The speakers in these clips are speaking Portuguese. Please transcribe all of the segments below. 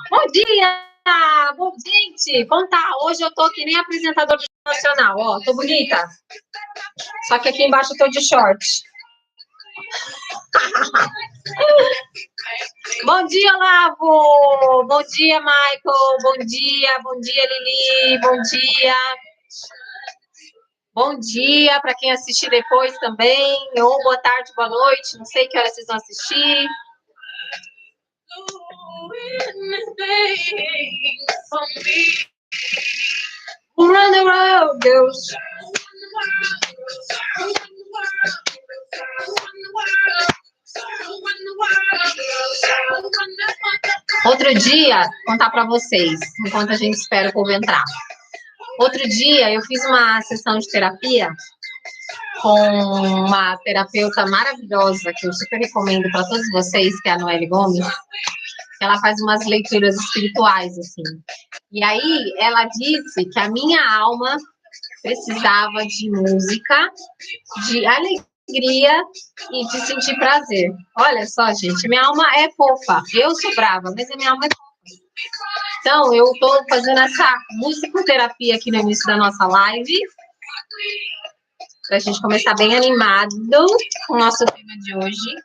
Bom dia! Bom, gente, contar. Hoje eu tô que nem apresentador do Nacional, ó. Tô bonita. Só que aqui embaixo eu tô de short. Bom dia, Lavo! Bom dia, Michael! Bom dia, Lili! Bom dia! Bom dia para quem assistir depois também, ou boa tarde, boa noite, não sei que hora vocês vão assistir. Run the world, girls. Outro dia, contar para vocês, enquanto a gente espera o povo entrar. Outro dia, eu fiz uma sessão de terapia com uma terapeuta maravilhosa, que eu super recomendo para todos vocês, que é a Noelle Gomes. Ela faz umas leituras espirituais, assim. E aí, ela disse que a minha alma precisava de música, de alegria e de sentir prazer. Olha só, gente, minha alma é fofa. Eu sou brava, mas a minha alma é fofa. Então, eu estou fazendo essa musicoterapia aqui no início da nossa live, para a gente começar bem animado com o nosso tema de hoje,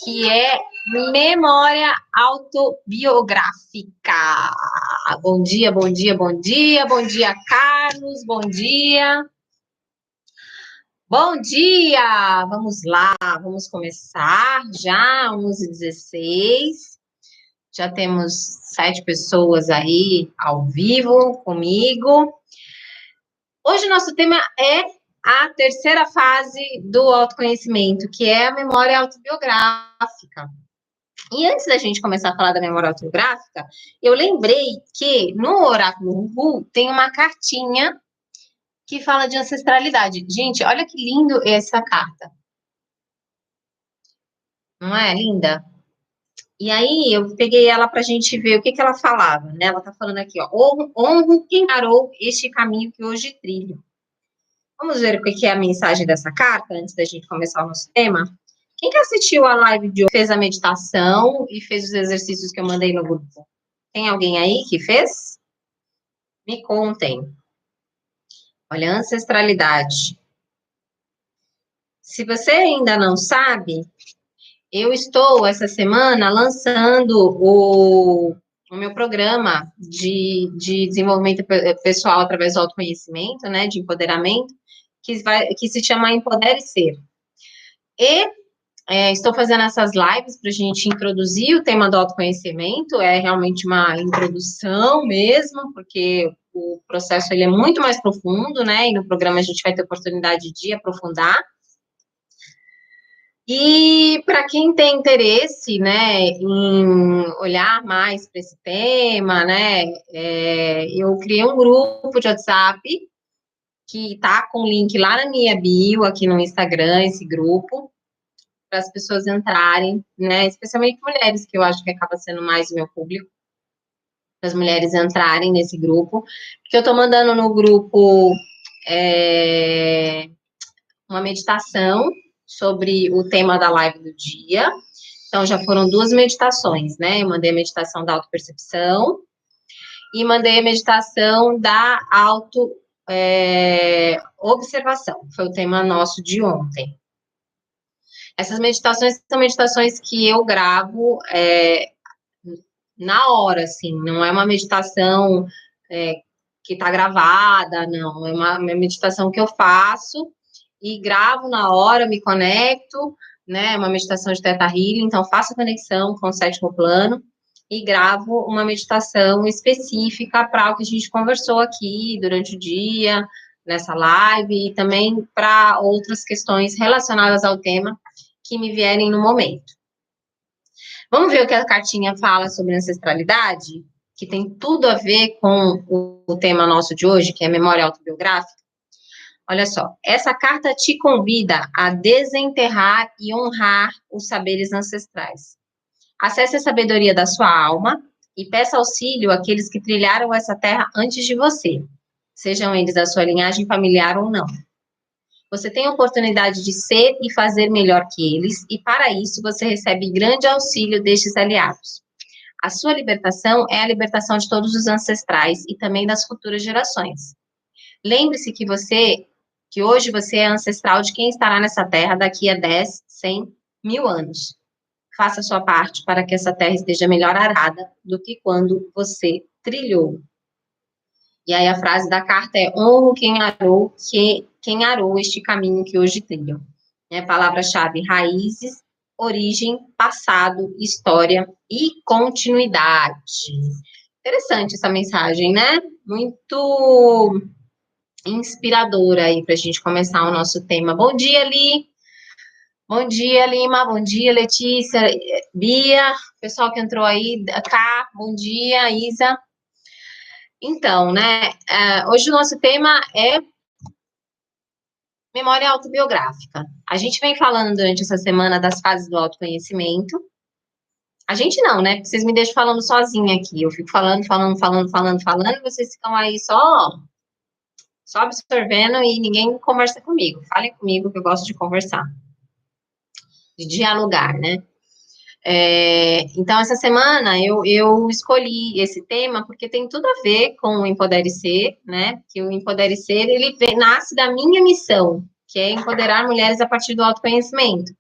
que é memória autobiográfica. Bom dia, bom dia, bom dia. Bom dia, Carlos, bom dia. Bom dia! Vamos lá, vamos começar já, 11h16. Já temos 7 pessoas aí ao vivo comigo. Hoje nosso tema é a terceira fase do autoconhecimento, que é a memória autobiográfica. E antes da gente começar a falar da memória autobiográfica, eu lembrei que no Oráculo Uhu tem uma cartinha que fala de ancestralidade. Gente, olha que lindo essa carta. Não é linda? E aí eu peguei ela para a gente ver o que ela falava, né? Ela está falando aqui, ó, honro quem parou este caminho que hoje trilho. Vamos ver o que é a mensagem dessa carta, antes da gente começar o nosso tema? Quem que assistiu a live de hoje, fez a meditação e fez os exercícios que eu mandei no grupo? Tem alguém aí que fez? Me contem. Olha, ancestralidade. Se você ainda não sabe, eu estou, essa semana, lançando o meu programa de desenvolvimento pessoal através do autoconhecimento, né, de empoderamento, que se chama Empodere Ser. E estou fazendo essas lives para a gente introduzir o tema do autoconhecimento, é realmente uma introdução mesmo, porque o processo ele é muito mais profundo, né, e no programa a gente vai ter oportunidade de aprofundar. E para quem tem interesse, né, em olhar mais para esse tema, né, eu criei um grupo de WhatsApp que tá com o link lá na minha bio, aqui no Instagram, esse grupo, para as pessoas entrarem, né, especialmente mulheres, que eu acho que acaba sendo mais o meu público, para as mulheres entrarem nesse grupo, porque eu estou mandando no grupo uma meditação sobre o tema da live do dia. Então, já foram 2 meditações, né? Eu mandei a meditação da autopercepção e mandei a meditação da auto-observação. Foi o tema nosso de ontem. Essas meditações são meditações que eu gravo na hora, assim. Não é uma meditação que está gravada, não. É uma meditação que eu faço e gravo na hora, me conecto, né, uma meditação de Theta Healing, então faço a conexão com o 7º plano e gravo uma meditação específica para o que a gente conversou aqui durante o dia, nessa live, e também para outras questões relacionadas ao tema que me vierem no momento. Vamos ver o que a cartinha fala sobre ancestralidade, que tem tudo a ver com o tema nosso de hoje, que é memória autobiográfica. Olha só, essa carta te convida a desenterrar e honrar os saberes ancestrais. Acesse a sabedoria da sua alma e peça auxílio àqueles que trilharam essa terra antes de você, sejam eles da sua linhagem familiar ou não. Você tem a oportunidade de ser e fazer melhor que eles, e para isso você recebe grande auxílio destes aliados. A sua libertação é a libertação de todos os ancestrais e também das futuras gerações. Lembre-se que hoje você é ancestral de quem estará nessa terra daqui a 10, 100, 1000 anos. Faça a sua parte para que essa terra esteja melhor arada do que quando você trilhou. E aí a frase da carta é: honro quem arou este caminho que hoje trilham. Palavra-chave: raízes, origem, passado, história e continuidade. Interessante essa mensagem, né? Muito inspiradora aí para a gente começar o nosso tema. Bom dia, Li. Bom dia, Lima. Bom dia, Letícia, Bia, pessoal que entrou aí, Cá, bom dia, Isa. Então, né, hoje o nosso tema é memória autobiográfica. A gente vem falando durante essa semana das fases do autoconhecimento. A gente não, né? Porque vocês me deixam falando sozinha aqui. Eu fico falando, e vocês ficam aí só absorvendo e ninguém conversa comigo. Falem comigo que eu gosto de conversar, de dialogar, né? Então, essa semana eu escolhi esse tema porque tem tudo a ver com o Empodere Ser, né? Que o Empodere Ser, ele nasce da minha missão, que é empoderar mulheres a partir do autoconhecimento,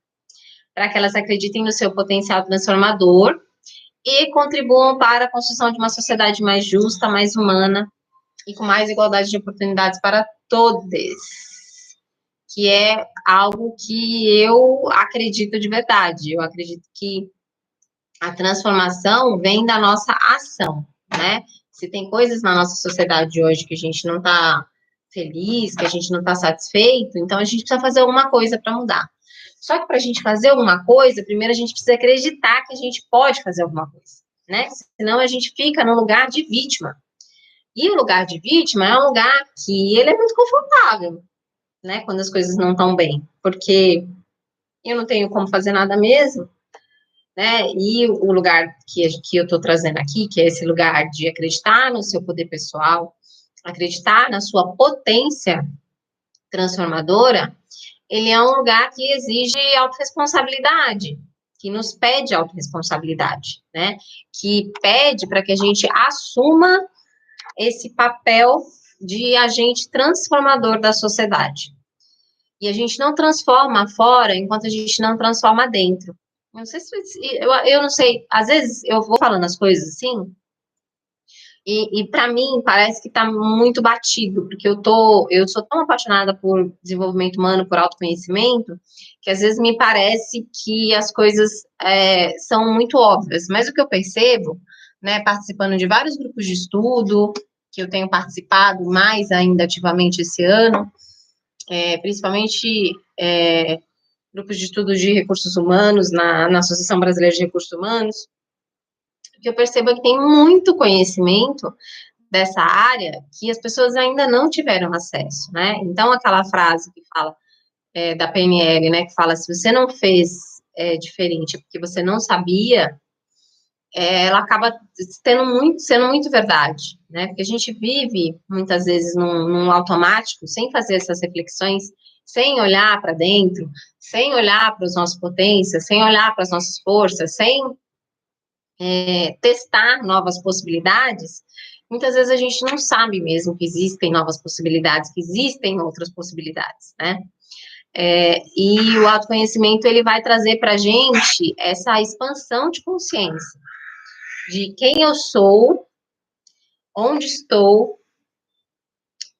para que elas acreditem no seu potencial transformador e contribuam para a construção de uma sociedade mais justa, mais humana e com mais igualdade de oportunidades para todos, que é algo que eu acredito de verdade. Eu acredito que a transformação vem da nossa ação, né? Se tem coisas na nossa sociedade hoje que a gente não está feliz, que a gente não está satisfeito, então a gente precisa fazer alguma coisa para mudar. Só que para a gente fazer alguma coisa, primeiro a gente precisa acreditar que a gente pode fazer alguma coisa, né? Senão a gente fica no lugar de vítima. E o lugar de vítima é um lugar que ele é muito confortável, né? Quando as coisas não estão bem, porque eu não tenho como fazer nada mesmo, né? E o lugar que eu estou trazendo aqui, que é esse lugar de acreditar no seu poder pessoal, acreditar na sua potência transformadora, ele é um lugar que exige autorresponsabilidade, que nos pede autorresponsabilidade, né? Que pede para que a gente assuma esse papel de agente transformador da sociedade. E a gente não transforma fora enquanto a gente não transforma dentro. Não sei se eu não sei, às vezes eu vou falando as coisas assim, e para mim parece que está muito batido, porque eu sou tão apaixonada por desenvolvimento humano, por autoconhecimento, que às vezes me parece que as coisas são muito óbvias. Mas o que eu percebo, né, participando de vários grupos de estudo, que eu tenho participado mais ainda ativamente esse ano, principalmente grupos de estudo de recursos humanos na Associação Brasileira de Recursos Humanos, que eu percebo que tem muito conhecimento dessa área que as pessoas ainda não tiveram acesso, né? Então, aquela frase que fala da PNL, né, que fala, se você não fez diferente porque você não sabia, ela acaba sendo muito verdade, né? Porque a gente vive, muitas vezes, num automático, sem fazer essas reflexões, sem olhar para dentro, sem olhar para as nossas potências, sem olhar para as nossas forças, sem testar novas possibilidades. Muitas vezes a gente não sabe mesmo que existem novas possibilidades, que existem outras possibilidades, né? E o autoconhecimento, ele vai trazer para a gente essa expansão de consciência, de quem eu sou, onde estou,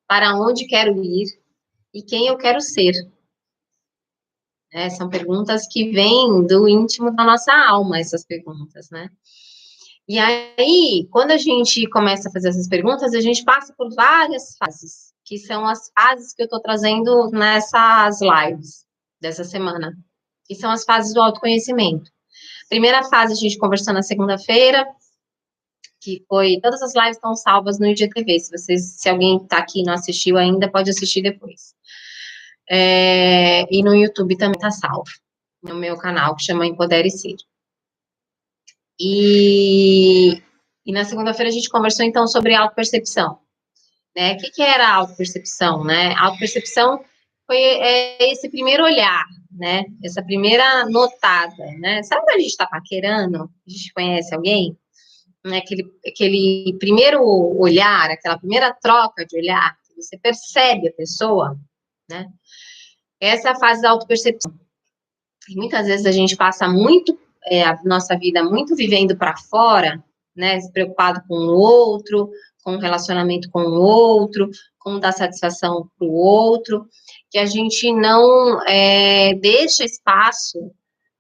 para onde quero ir e quem eu quero ser. São perguntas que vêm do íntimo da nossa alma, essas perguntas, né? E aí, quando a gente começa a fazer essas perguntas, a gente passa por várias fases, que são as fases que eu estou trazendo nessas lives dessa semana, que são as fases do autoconhecimento. Primeira fase, a gente conversou na segunda-feira, que foi, todas as lives estão salvas no IGTV, se alguém está aqui e não assistiu ainda, pode assistir depois. E no YouTube também está salvo, no meu canal, que chama Empodere Ser. E na segunda-feira a gente conversou, então, sobre autopercepção, né? O que era a autopercepção, né? A autopercepção foi esse primeiro olhar, né? Essa primeira notada, né? Sabe quando a gente está paquerando? A gente conhece alguém? né, aquele primeiro olhar, aquela primeira troca de olhar, que você percebe a pessoa, né? Essa é a fase da autopercepção. E muitas vezes a gente passa muito, a nossa vida muito vivendo para fora, né? Se preocupado com o outro, com o relacionamento com o outro, com dar satisfação para o outro, que a gente não deixa espaço,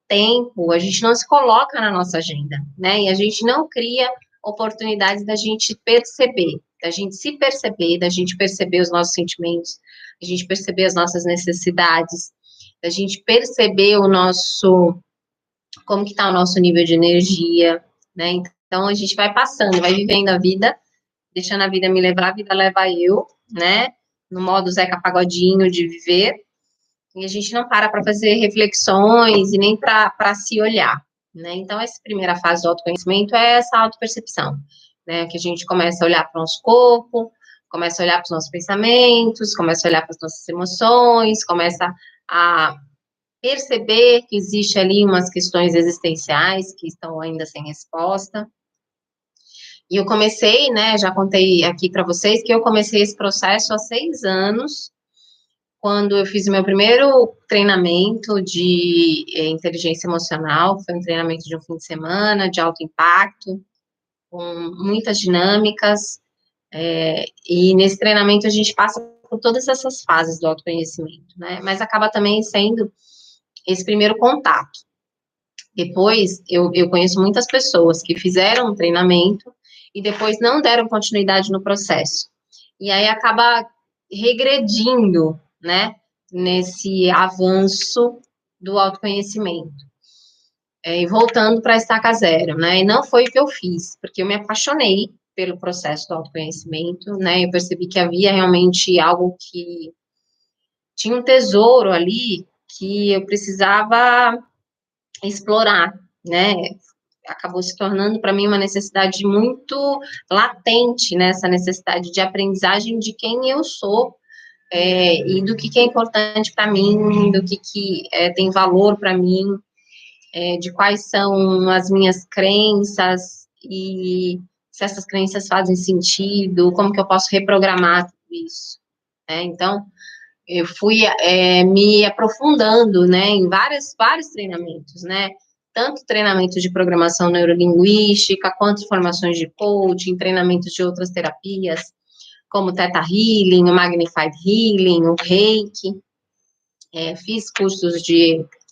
tempo, a gente não se coloca na nossa agenda, né? E a gente não cria oportunidades da gente perceber, da gente se perceber, da gente perceber os nossos sentimentos, da gente perceber as nossas necessidades, da gente perceber o nosso, como que tá o nosso nível de energia, né? Então a gente vai passando, vai vivendo a vida, deixando a vida me levar, a vida leva eu, né? No modo Zeca Pagodinho de viver, e a gente não para fazer reflexões e nem para se olhar, né? Então, essa primeira fase do autoconhecimento é essa autopercepção, né? Que a gente começa a olhar para o nosso corpo, começa a olhar para os nossos pensamentos, começa a olhar para as nossas emoções, começa a perceber que existe ali umas questões existenciais que estão ainda sem resposta. E eu comecei, né? Já contei aqui para vocês que eu comecei esse processo há 6 anos, quando eu fiz o meu primeiro treinamento de inteligência emocional. Foi um treinamento de um fim de semana, de alto impacto, com muitas dinâmicas, e nesse treinamento a gente passa por todas essas fases do autoconhecimento, né? Mas acaba também sendo esse primeiro contato. Depois, eu conheço muitas pessoas que fizeram um treinamento e depois não deram continuidade no processo. E aí acaba regredindo, né, nesse avanço do autoconhecimento. E voltando para a estaca zero, né, e não foi o que eu fiz, porque eu me apaixonei pelo processo do autoconhecimento, né, eu percebi que havia realmente algo que tinha um tesouro ali que eu precisava explorar, né, acabou se tornando para mim uma necessidade muito latente, né, essa necessidade de aprendizagem de quem eu sou, e do que é importante para mim, do que tem valor para mim, de quais são as minhas crenças e se essas crenças fazem sentido, como que eu posso reprogramar tudo isso, né? Então, eu fui me aprofundando, né, em vários treinamentos, né, tanto treinamento de programação neurolinguística, quanto formações de coaching, treinamentos de outras terapias, como o Theta Healing, o Magnified Healing, o Reiki. Fiz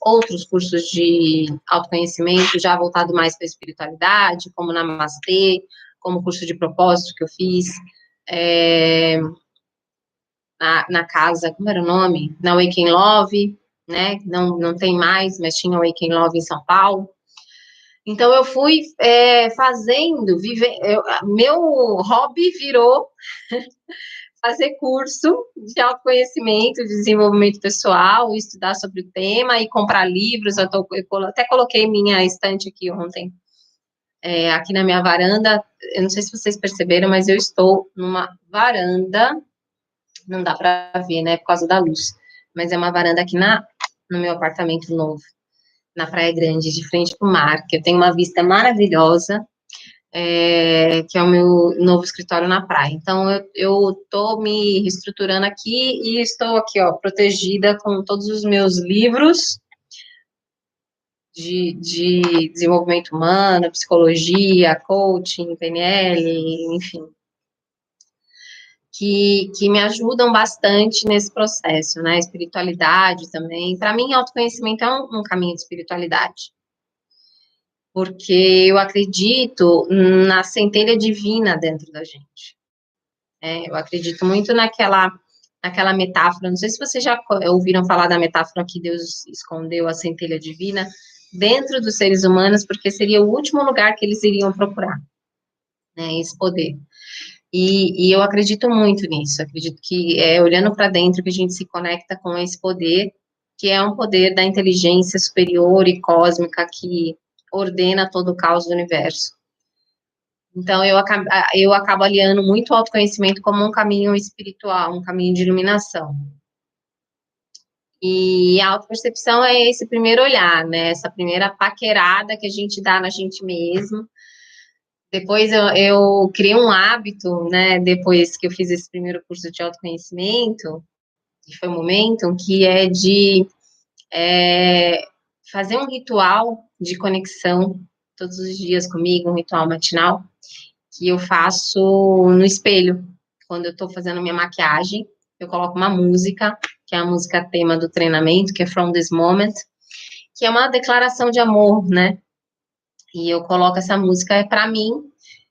outros cursos de autoconhecimento, já voltado mais para a espiritualidade, como Namastê, como curso de propósito que eu fiz, na casa, como era o nome? Na Wake in Love, né? Não tem mais, mas tinha Wake in Love em São Paulo. Então, eu fui meu hobby virou fazer curso de autoconhecimento, de desenvolvimento pessoal, estudar sobre o tema e comprar livros. Eu até coloquei minha estante aqui ontem, aqui na minha varanda. Eu não sei se vocês perceberam, mas eu estou numa varanda, não dá para ver, né, por causa da luz, mas é uma varanda aqui no meu apartamento novo, na Praia Grande, de frente para o mar, que eu tenho uma vista maravilhosa, que é o meu novo escritório na praia. Então, eu estou me reestruturando aqui e estou aqui, ó, protegida com todos os meus livros de desenvolvimento humano, psicologia, coaching, PNL, enfim, que me ajudam bastante nesse processo, né? Espiritualidade também. Para mim, autoconhecimento é um caminho de espiritualidade, porque eu acredito na centelha divina dentro da gente. Eu acredito muito naquela metáfora. Não sei se vocês já ouviram falar da metáfora que Deus escondeu a centelha divina dentro dos seres humanos, porque seria o último lugar que eles iriam procurar, né? Esse poder. E eu acredito muito nisso, acredito que é olhando para dentro que a gente se conecta com esse poder, que é um poder da inteligência superior e cósmica que ordena todo o caos do universo. Então, eu acabo aliando muito o autoconhecimento como um caminho espiritual, um caminho de iluminação. E a autopercepção é esse primeiro olhar, né? Essa primeira paquerada que a gente dá na gente mesmo, Depois eu criei um hábito, né, depois que eu fiz esse primeiro curso de autoconhecimento, que foi o momento, que é de fazer um ritual de conexão todos os dias comigo, um ritual matinal, que eu faço no espelho. Quando eu estou fazendo minha maquiagem, eu coloco uma música, que é a música tema do treinamento, que é From This Moment, que é uma declaração de amor, né? E eu coloco essa música para mim,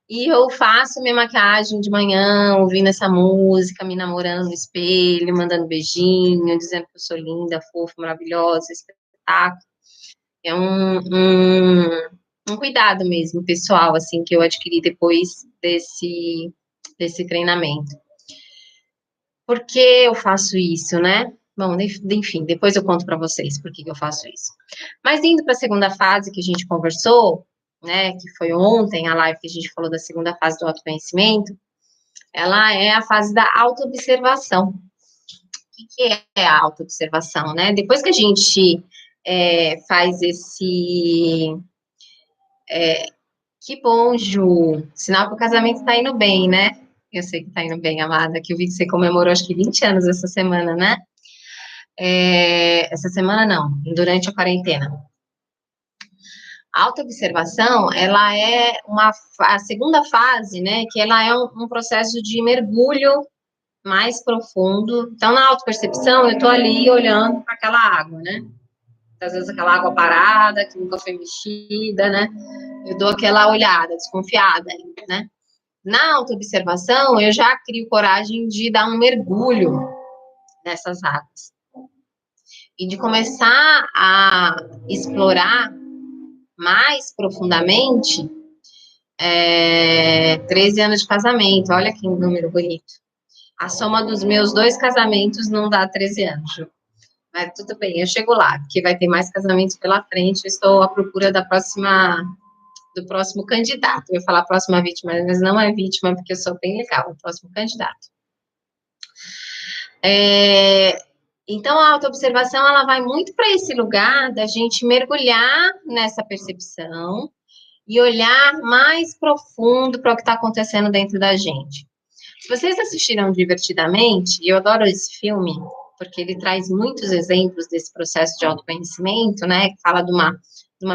e eu faço minha maquiagem de manhã, ouvindo essa música, me namorando no espelho, mandando beijinho, dizendo que eu sou linda, fofa, maravilhosa, espetáculo. É um cuidado mesmo, pessoal, assim, que eu adquiri depois desse treinamento. Por que eu faço isso, né? Bom, enfim, depois eu conto para vocês por que eu faço isso. Mas indo para a segunda fase que a gente conversou, né, que foi ontem, a live que a gente falou da segunda fase do autoconhecimento, ela é a fase da autoobservação. O que é a autoobservação, né? Depois que a gente faz esse... Que bom, Ju! Sinal que o casamento está indo bem, né? Eu sei que está indo bem, amada, que eu vi que você comemorou acho que 20 anos essa semana, né? Essa semana não, durante a quarentena. A autoobservação, ela é a segunda fase, né? Que ela é um processo de mergulho mais profundo. Então, na autopercepção, eu estou ali olhando para aquela água, né? Às vezes aquela água parada, que nunca foi mexida, né? Eu dou aquela olhada, desconfiada, né? Na autoobservação, eu já crio coragem de dar um mergulho nessas águas. E de começar a explorar mais profundamente 13 anos de casamento. Olha que número bonito. A soma dos meus 2 casamentos não dá 13 anos, Ju. Mas tudo bem, eu chego lá, porque vai ter mais casamentos pela frente. Eu estou à procura do próximo candidato. Eu ia falar próxima vítima, mas não é vítima, porque eu sou bem legal, o próximo candidato. Então, a autoobservação, ela vai muito para esse lugar da gente mergulhar nessa percepção e olhar mais profundo para o que está acontecendo dentro da gente. Se vocês assistiram Divertidamente, eu adoro esse filme, porque ele traz muitos exemplos desse processo de autoconhecimento, né? Que fala de uma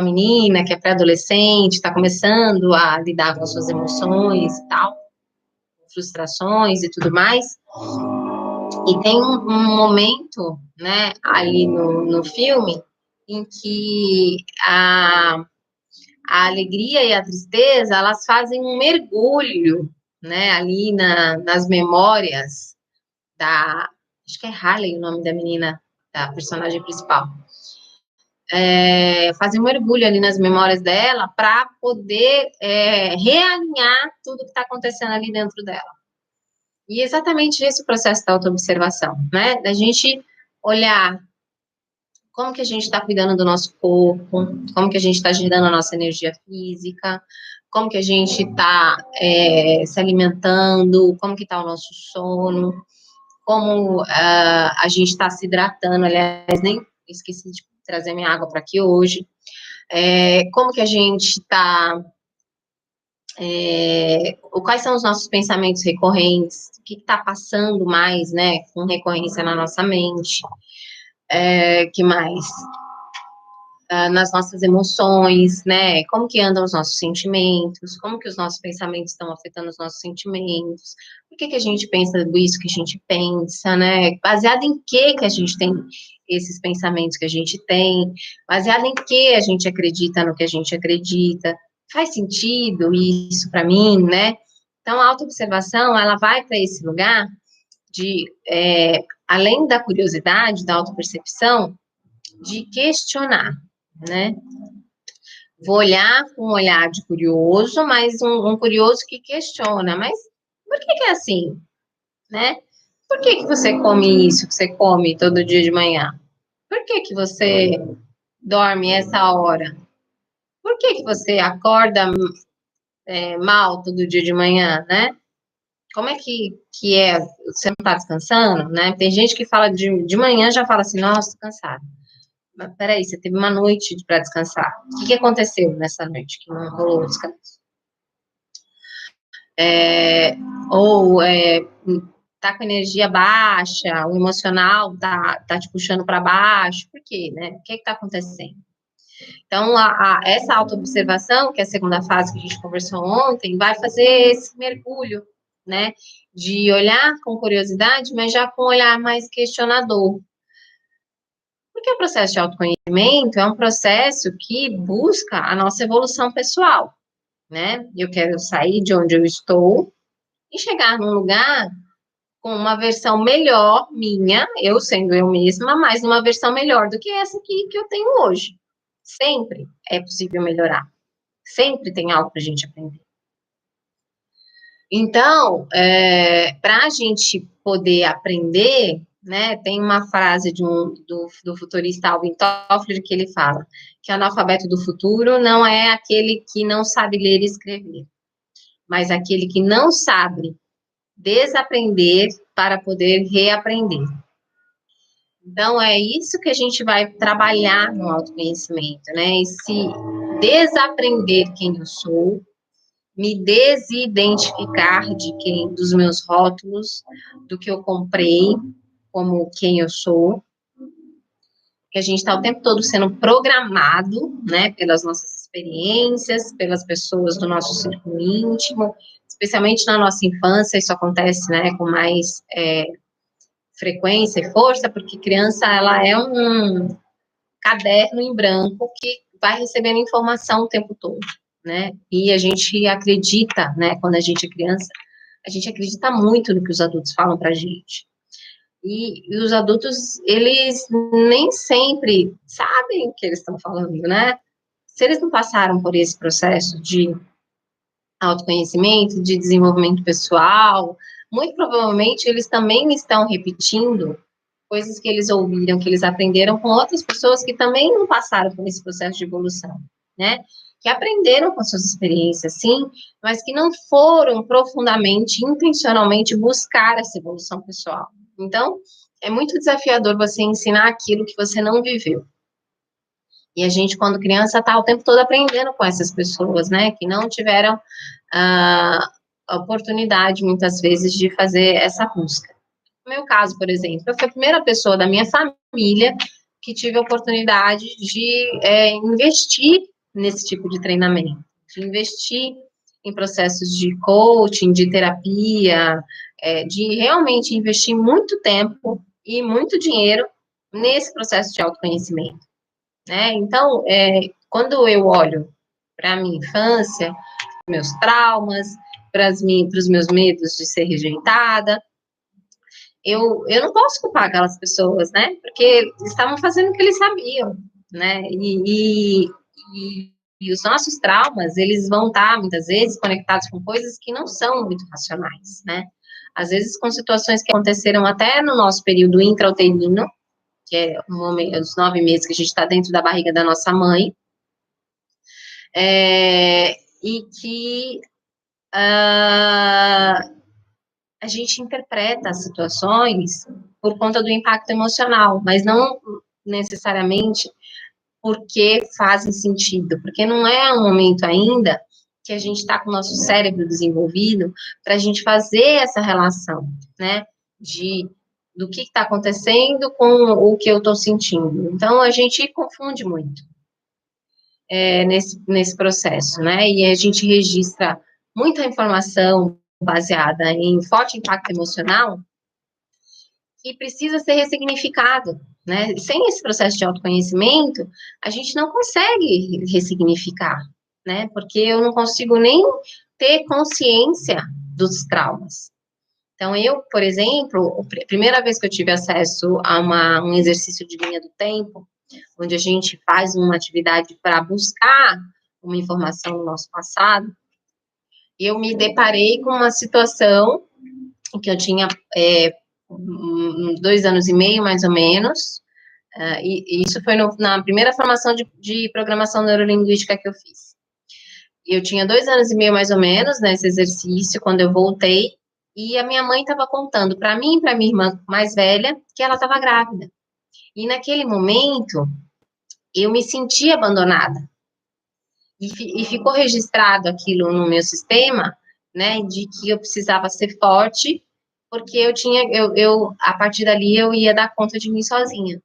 menina que é pré-adolescente, está começando a lidar com suas emoções e tal, frustrações e tudo mais. E tem um momento, né, ali no filme, em que a alegria e a tristeza, elas fazem um mergulho, né, ali nas memórias acho que é Harley o nome da menina, da personagem principal. Fazem um mergulho ali nas memórias dela para poder realinhar tudo que está acontecendo ali dentro dela. E é exatamente esse o processo da autoobservação, né? Da gente olhar como que a gente está cuidando do nosso corpo, como que a gente está gerando a nossa energia física, como que a gente está se alimentando, como que está o nosso sono, como a gente está se hidratando, aliás, nem esqueci de trazer minha água para aqui hoje, como que a gente está, quais são os nossos pensamentos recorrentes, o que está passando mais, né, com recorrência na nossa mente, que mais? Nas nossas emoções, né? Como que andam os nossos sentimentos, como que os nossos pensamentos estão afetando os nossos sentimentos, por que a gente pensa isso que a gente pensa, né? Baseado em que a gente tem esses pensamentos que a gente tem, baseado em que a gente acredita no que a gente acredita, faz sentido isso para mim, né? Então, a autoobservação, ela vai para esse lugar de, além da curiosidade, da autopercepção, de questionar, né? Vou olhar com um olhar de curioso, mas um curioso que questiona, mas por que é assim, né? Por que você come isso que você come todo dia de manhã? Por que você dorme essa hora? Por que você acorda mal todo dia de manhã, né? Como é que é? Você não está descansando, né? Tem gente que fala de manhã já fala assim, nossa, tô cansada. Mas peraí, você teve uma noite para descansar. O que aconteceu nessa noite que não rolou o descanso? ou tá com energia baixa, o emocional tá te puxando para baixo, por quê, né? O que está acontecendo? Então, essa autoobservação, que é a segunda fase que a gente conversou ontem, vai fazer esse mergulho, né? De olhar com curiosidade, mas já com um olhar mais questionador. Porque o processo de autoconhecimento é um processo que busca a nossa evolução pessoal, né? Eu quero sair de onde eu estou e chegar num lugar com uma versão melhor minha, eu sendo eu mesma, mas uma versão melhor do que essa aqui que eu tenho hoje. Sempre é possível melhorar. Sempre tem algo para a gente aprender. Então, para a gente poder aprender, né, tem uma frase do futurista Alvin Toffler que ele fala que o analfabeto do futuro não é aquele que não sabe ler e escrever, mas aquele que não sabe desaprender para poder reaprender. Então, é isso que a gente vai trabalhar no autoconhecimento, né? Esse desaprender quem eu sou, me desidentificar dos meus rótulos, do que eu comprei, como quem eu sou, que a gente está o tempo todo sendo programado, né, pelas nossas experiências, pelas pessoas do nosso círculo íntimo, especialmente na nossa infância, isso acontece, né, com mais frequência e força, porque criança, ela é um caderno em branco que vai recebendo informação o tempo todo, né? E a gente acredita, né? Quando a gente é criança, a gente acredita muito no que os adultos falam pra gente. E os adultos, eles nem sempre sabem o que eles estão falando, né? Se eles não passaram por esse processo de autoconhecimento, de desenvolvimento pessoal, muito provavelmente eles também estão repetindo coisas que eles ouviram, que eles aprenderam com outras pessoas que também não passaram por esse processo de evolução, né? Que aprenderam com suas experiências, sim, mas que não foram profundamente, intencionalmente buscar essa evolução pessoal. Então, é muito desafiador você ensinar aquilo que você não viveu. E a gente, quando criança, está o tempo todo aprendendo com essas pessoas, né? Que não tiveram a oportunidade, muitas vezes, de fazer essa busca. No meu caso, por exemplo, eu fui a primeira pessoa da minha família que tive a oportunidade de investir nesse tipo de treinamento, de investir em processos de coaching, de terapia, de realmente investir muito tempo e muito dinheiro nesse processo de autoconhecimento, né? Então, quando eu olho para a minha infância, meus traumas, para os meus medos de ser rejeitada, eu não posso culpar aquelas pessoas, né? Porque estavam fazendo o que eles sabiam, né? E os nossos traumas, eles vão estar, muitas vezes, conectados com coisas que não são muito racionais, né? Às vezes com situações que aconteceram até no nosso período intrauterino, que é os 9 meses que a gente está dentro da barriga da nossa mãe, e que a gente interpreta as situações por conta do impacto emocional, mas não necessariamente porque fazem sentido, porque não é um momento ainda que a gente está com o nosso cérebro desenvolvido para a gente fazer essa relação, né, do que está acontecendo com o que eu estou sentindo. Então, a gente confunde muito nesse processo, né, e a gente registra muita informação baseada em forte impacto emocional, que precisa ser ressignificado, né? Sem esse processo de autoconhecimento, a gente não consegue ressignificar, né? Porque eu não consigo nem ter consciência dos traumas. Então, eu, por exemplo, a primeira vez que eu tive acesso a um exercício de linha do tempo, onde a gente faz uma atividade para buscar uma informação no nosso passado, eu me deparei com uma situação em que eu tinha 2 anos e meio, mais ou menos, e isso foi na primeira formação de programação neurolinguística que eu fiz. Eu tinha 2 anos e meio, mais ou menos, nesse exercício, quando eu voltei, e a minha mãe estava contando para mim e para minha irmã mais velha que ela estava grávida. E naquele momento, eu me senti abandonada. E ficou registrado aquilo no meu sistema, né, de que eu precisava ser forte, porque a partir dali eu ia dar conta de mim sozinha.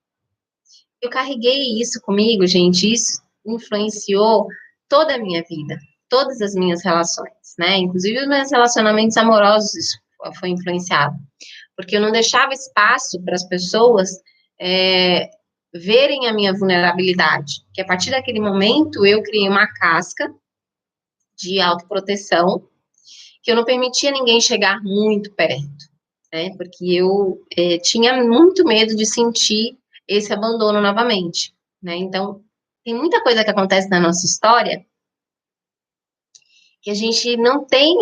Eu carreguei isso comigo, gente, isso influenciou toda a minha vida, todas as minhas relações, né? Inclusive os meus relacionamentos amorosos isso foi influenciado, porque eu não deixava espaço para as pessoas é, verem a minha vulnerabilidade, que a partir daquele momento eu criei uma casca de autoproteção, que eu não permitia ninguém chegar muito perto, né? Porque eu tinha muito medo de sentir esse abandono novamente, né? Então, tem muita coisa que acontece na nossa história que a gente não tem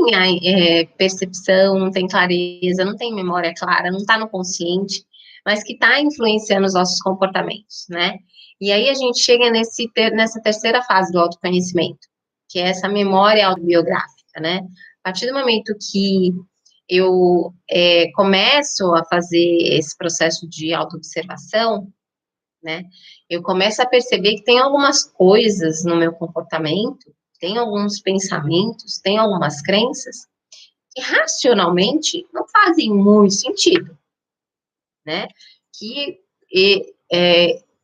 percepção, não tem clareza, não tem memória clara, não está no consciente, mas que está influenciando os nossos comportamentos, né? E aí a gente chega nessa terceira fase do autoconhecimento, que é essa memória autobiográfica, né? A partir do momento que eu começo a fazer esse processo de autoobservação, né? Eu começo a perceber que tem algumas coisas no meu comportamento, tem alguns pensamentos, tem algumas crenças que racionalmente não fazem muito sentido, né? Que,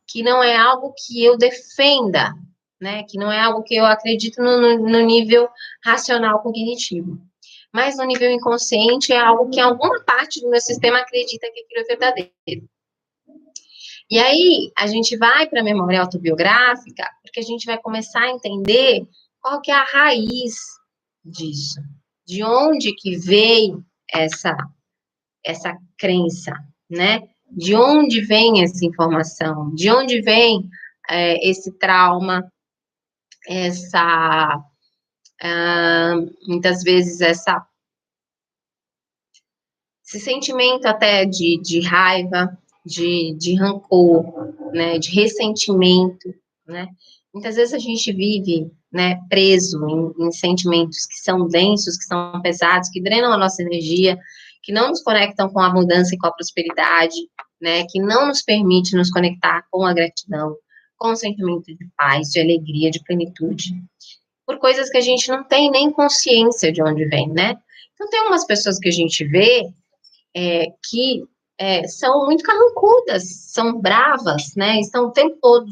que não é algo que eu defenda, né? Que não é algo que eu acredito no nível racional cognitivo. Mas no nível inconsciente é algo que alguma parte do meu sistema acredita que aquilo é verdadeiro. E aí, a gente vai para a memória autobiográfica, porque a gente vai começar a entender qual que é a raiz disso. De onde que veio essa crença, né? De onde vem essa informação? De onde vem esse trauma, muitas vezes, esse sentimento até de raiva, de rancor, né, de ressentimento, né? Muitas vezes a gente vive, né, preso em sentimentos que são densos, que são pesados, que drenam a nossa energia, que não nos conectam com a abundância e com a prosperidade, né, que não nos permite nos conectar com a gratidão, com o sentimento de paz, de alegria, de plenitude, por coisas que a gente não tem nem consciência de onde vem, né? Então, tem umas pessoas que a gente vê que são muito carrancudas, são bravas, né? Estão o tempo todo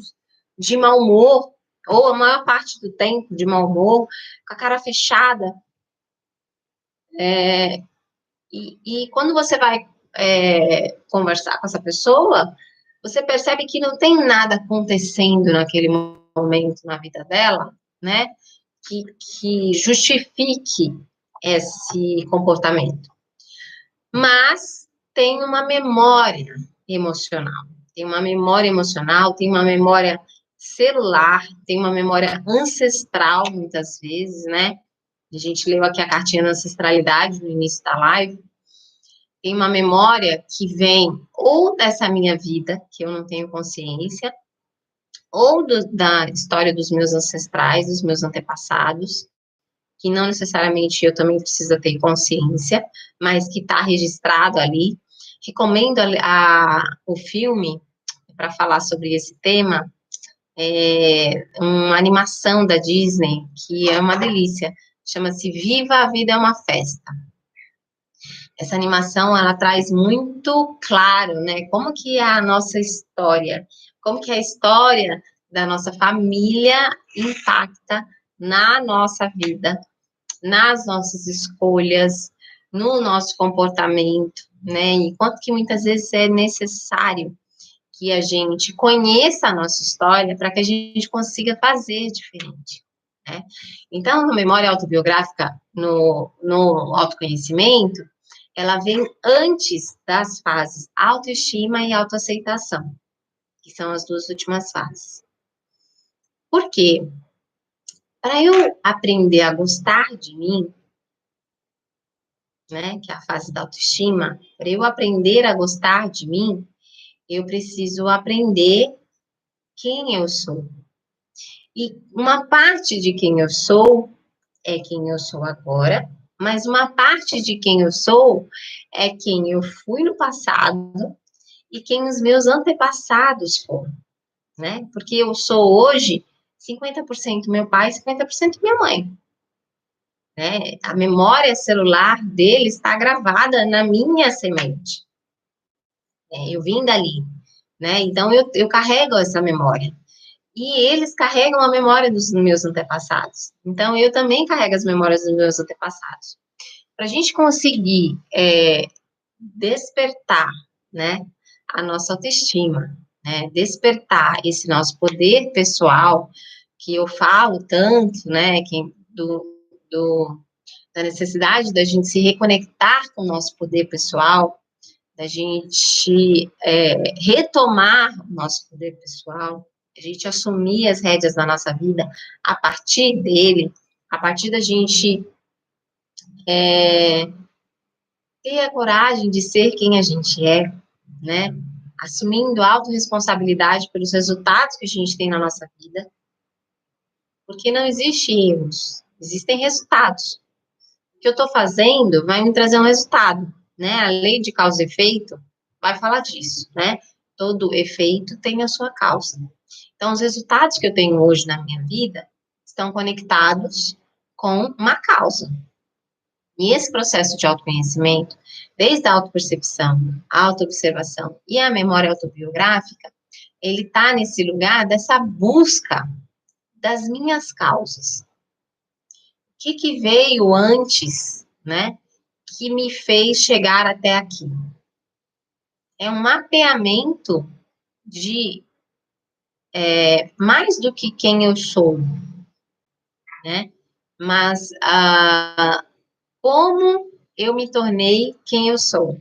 de mau humor, ou a maior parte do tempo de mau humor, com a cara fechada. E quando você vai conversar com essa pessoa, você percebe que não tem nada acontecendo naquele momento na vida dela, né? Que justifique esse comportamento. Mas tem uma memória emocional. Tem uma memória emocional, tem uma memória celular, tem uma memória ancestral, muitas vezes, né? A gente leu aqui a cartinha da ancestralidade no início da live. Tem uma memória que vem ou dessa minha vida, que eu não tenho consciência, ou da história dos meus ancestrais, dos meus antepassados, que não necessariamente eu também preciso ter consciência, mas que está registrado ali. Recomendo o filme para falar sobre esse tema, uma animação da Disney, que é uma delícia, chama-se Viva a Vida é uma Festa. Essa animação, ela traz muito claro, né, como que é a nossa história, como que a história da nossa família impacta na nossa vida, nas nossas escolhas, no nosso comportamento, né? E quanto que muitas vezes é necessário que a gente conheça a nossa história para que a gente consiga fazer diferente, né? Então, a memória autobiográfica no autoconhecimento, ela vem antes das fases autoestima e autoaceitação, que são as duas últimas fases. Por quê? Para eu aprender a gostar de mim, né, que é a fase da autoestima, para eu aprender a gostar de mim, eu preciso aprender quem eu sou. E uma parte de quem eu sou é quem eu sou agora, mas uma parte de quem eu sou é quem eu fui no passado e quem os meus antepassados foram, né? Porque eu sou hoje 50% meu pai, 50% minha mãe, né? A memória celular dele está gravada na minha semente. Eu vim dali, né? Então, eu carrego essa memória. E eles carregam a memória dos meus antepassados. Então, eu também carrego as memórias dos meus antepassados. Para a gente conseguir despertar, né, a nossa autoestima, né, despertar esse nosso poder pessoal, que eu falo tanto, né, da necessidade da gente se reconectar com o nosso poder pessoal, da gente retomar o nosso poder pessoal, a gente assumir as rédeas da nossa vida a partir dele, a partir da gente ter a coragem de ser quem a gente é, né? Assumindo autorresponsabilidade pelos resultados que a gente tem na nossa vida, porque não existe erros, existem resultados. O que eu estou fazendo vai me trazer um resultado, né? A lei de causa e efeito vai falar disso, né? Todo efeito tem a sua causa. Então, os resultados que eu tenho hoje na minha vida estão conectados com uma causa. E esse processo de autoconhecimento, desde a autopercepção, a autoobservação e a memória autobiográfica, ele está nesse lugar dessa busca das minhas causas. O que veio antes, né, que me fez chegar até aqui? É um mapeamento de mais do que quem eu sou, né? Mas como eu me tornei quem eu sou.